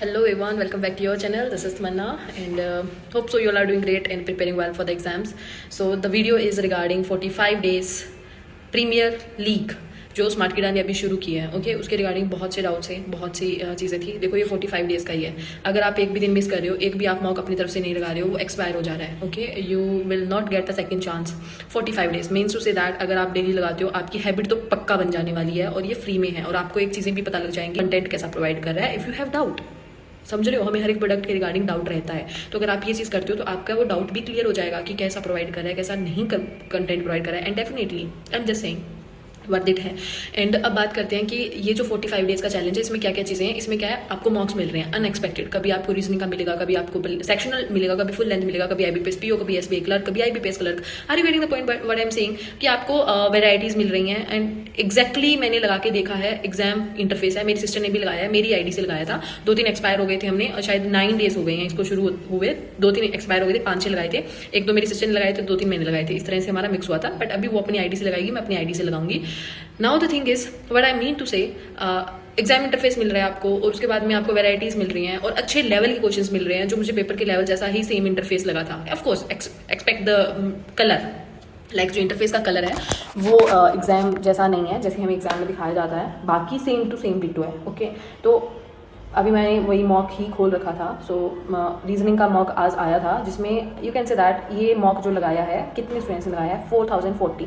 Hello everyone, welcome back to your channel. This is Tamanna and hope so you all are doing great and preparing well for the exams. So the video is regarding 45 days Premier League जो smart किडा ने अभी शुरू की है. Okay उसके regarding बहुत से डाउट्स हैं, बहुत सी चीज़ें थी. देखो ये 45 डेज़ का ही है. अगर आप एक भी दिन मिस कर रहे हो, एक भी आप मॉक अपनी तरफ से नहीं लगा रहे हो, वो एक्सपायर हो जा रहा है. Okay you will not get the second chance. 45 days means to say that अगर आप डेली लगाते हो आपकी हैबिट तो पक्का बन जाने वाली है और ये फ्री में है और आपको एक चीज़ें भी पता लग जाएंगी कंटेंट कैसा प्रोवाइड कर रहा है. इफ़ यू हैव डाउट, समझ रहे हो, हमें हर एक प्रोडक्ट के रिगार्डिंग डाउट रहता है. तो अगर आप ये चीज़ करते हो तो आपका वो डाउट भी क्लियर हो जाएगा कि कैसा प्रोवाइड कर रहा है, कैसा नहीं कंटेंट प्रोवाइड कर रहा है. And definitely I am just saying worth it है. एंड अब बात करते हैं कि ये जो 45 डेज़ का चैलेंज है इसमें क्या क्या चीज़ें हैं. इसमें क्या है, आपको मॉक्स मिल रहे हैं अनएक्सपेक्टेड. कभी आपको रीजनिंग का मिलेगा, कभी आपको सेक्शनल मिलेगा, कभी फुल लेंथ मिलेगा, कभी IBPS PO, कभी SBA क्लर्क, कभी IBPS clerk. Are you getting the point what I am saying कि आपको वेराइटीज़ मिल रही हैं. एंड एग्जैक्टली मैंने लगा के देखा है. एग्जाम इंटरफेस है, मेरी सिस्टर ने भी लगाया है, मेरी ID से लगाया था. 2-3 एक्सपायर हो गए थे हमने, शायद 9 डेज़ हो गए हैं इसको शुरू हुए. 2-3 एक्सपायर हो गए थे, 5-6 लगाए थे. 1-2 मेरी सिस्टर ने लगाए थे, 2-3 मैंने लगाए थे. इस तरह से हमारा मिक्स हुआ था. बट अभी वो अपनी ID से लगाएगी, मैं अपनी ID से लगाऊंगी. Now the thing is what I mean to say, exam interface मिल रहा है आपको और उसके बाद में आपको वेराइटीज मिल रही हैं और अच्छे लेवल के क्वेश्चंस मिल रहे हैं जो मुझे पेपर के लेवल जैसा ही सेम इंटरफेस लगा था. Of course expect the colour, like जो इंटरफेस का कलर है वो एग्जाम जैसा नहीं है जैसे हमें एग्जाम में दिखाया जाता है, बाकी सेम टू सेम डिटो है. ओके तो अभी मैंने वही मॉक ही खोल रखा था. सो रीजनिंग का मॉक आज आया था जिसमें यू कैन से दैट ये मॉक जो लगाया है, कितने स्टूडेंट्स ने लगाया है, 4040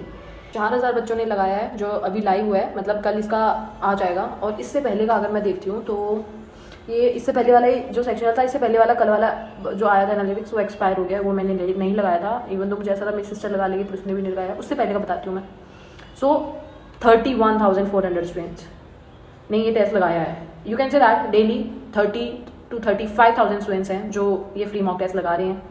4000 बच्चों ने लगाया है जो अभी लाइव हुआ है. मतलब कल इसका आ जाएगा. और इससे पहले का अगर मैं देखती हूँ तो ये इससे पहले वाला जो सेक्शनल था, इससे पहले वाला कल वाला जो आया था एनालिटिक्स, वो एक्सपायर हो गया. वो मैंने नहीं लगाया था. इवन तो मुझे ऐसा था मेरी सिस्टर लगा लेगी, पर उसने भी नहीं लगाया. उससे पहले का बताती हूँ मैं. सो 31,400 स्टूडेंट्स ने ये टेस्ट लगाया है. You can say that daily 30 to 35,000 students हैं जो ये फ्री मॉक टेस्ट लगा रहे हैं.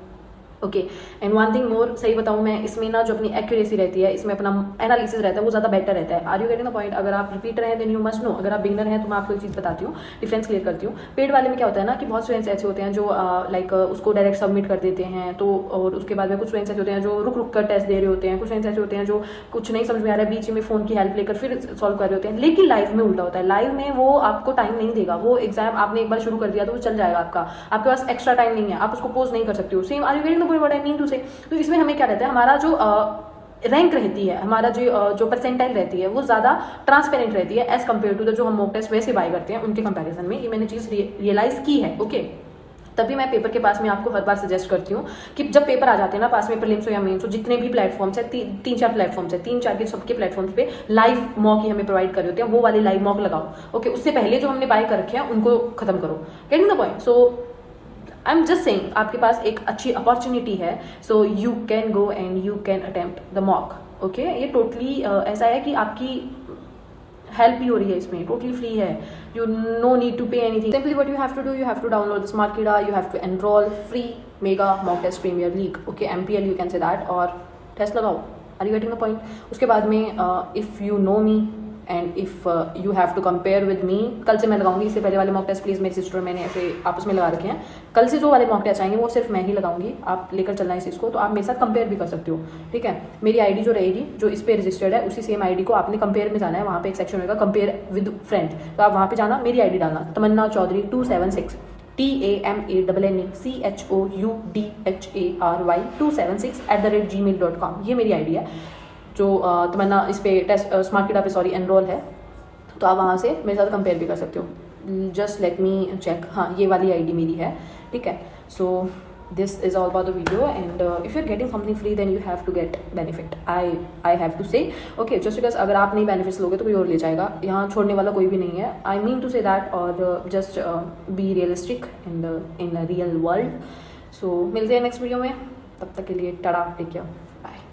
Okay and one thing more, सही बताऊँ मैं, इसमें ना जो अपनी एक्यूरेसी रहती है, इसमें अपना एनालिसिस रहता है, वो ज़्यादा बेटर रहता है. Are you getting the point. अगर आप रिपीटर हैं देन यू मस्ट नो. अगर आप बिगनर हैं तो मैं आपको एक चीज़ बताती हूँ, डिफरेंस क्लियर करती हूँ. पेड वाले में क्या होता है ना कि बहुत स्टूडेंट्स ऐसे होते हैं जो लाइक उसको डायरेक्ट सबमिट कर देते हैं. तो और उसके बाद में कुछ स्टूडेंट्स ऐसे होते हैं जो रुक रुक कर टेस्ट दे रहे होते हैं. कुछ स्टूडेंट्स ऐसे होते हैं जो कुछ नहीं समझ में आ रहा है, बीच में फ़ोन की हेल्प लेकर फिर सॉल्व कर रहे होते हैं. लेकिन लाइव में उल्टा होता है. लाइव में वो आपको टाइम नहीं देगा. वो एग्जाम आपने एक बार शुरू कर दिया तो वो चल जाएगा आपका. आपके पास एक्स्ट्रा टाइम नहीं है, आप उसको पोज नहीं कर सकते हो. Same are you getting the point what I mean to say. तो इसमें हमें क्या रहता है, हमारा जो रैंक रहती है, हमारा जो परसेंटाइल रहती है वो ज़्यादा ट्रांसपेरेंट रहती है एज कम्पेयर टू द जो हम मॉक टेस्ट वैसे बाय करते हैं उनके कंपैरिजन में. ये मैंने चीज़ रियलाइज़ की है. ओके तभी मैं पेपर के पास में आपको हर बार सजेस्ट करती हूँ कि जब पेपर आ जाते हैं ना पास में, प्रीलिम्स हो या मेंस हो, जितने भी प्लेटफॉर्म्स है, 3-4 प्लेटफॉर्म्स है, 3-4 के सबके प्लेटफॉर्म्स पे लाइव मॉक ही हमें प्रोवाइड कर रहे होते हैं. वो वाले लाइव मॉक लगाओ. ओके उससे पहले जो हमने बाय कर रखे हैं उनको खत्म करो. Getting the point. So I am just saying आपके पास एक अच्छी अपॉर्चुनिटी है. So you can go and you can attempt the mock. Okay ये टोटली ऐसा है कि आपकी हेल्प भी हो रही है इसमें, टोटली फ्री है. You no need to pay anything. Simply what you have to do, you have to download the smart Kida, you have to enrol free mega mock test premier league. Okay MPL you can say that, और test लगाओ. Are you getting the point. उसके बाद में if you know me and if you have to compare with me, कल से मैं लगाऊंगी. इससे पहले वाले मॉक टेस्ट प्लीज़ मेरी सिस्टर मैंने ऐसे आपस में लगा रखे हैं. कल से जो वाले मॉक टेस्ट आएंगे वो सिर्फ मैं ही लगाऊंगी. आप लेकर चलना है इस चीज़ को, तो आप मेरे साथ कंपेयर भी कर सकते हो. ठीक है मेरी ID जो रहेगी, जो इस पर रजिस्टर्ड है, उसी सेम ID को आपने कंपेयर में जाना है. वहाँ पे एक सेक्शन होगा कंपेयर विद फ्रेंड, तो आप वहाँ पे जाना, मेरी ID डालना, तमन्ना चौधरी 276 TAMANNECHOUDHARY 276 ये मेरी ID है. जो तमन्ना इस पे टेस्ट स्मार्ट किडा पे एनरोल है, तो आप वहाँ से मेरे साथ कंपेयर भी कर सकते हो. Just let me check. हाँ ये वाली ID मेरी है. ठीक है. So this is all about the video and if you are getting something free then you have to get benefit. I have to say okay just because अगर आप नहीं बेनिफिट्स लोगे तो कोई और ले जाएगा. यहाँ छोड़ने वाला कोई भी नहीं है. I mean to say that. और just be realistic in real world. So मिलते हैं नेक्स्ट वीडियो में. तब तक के लिए टाटा, टेक केयर.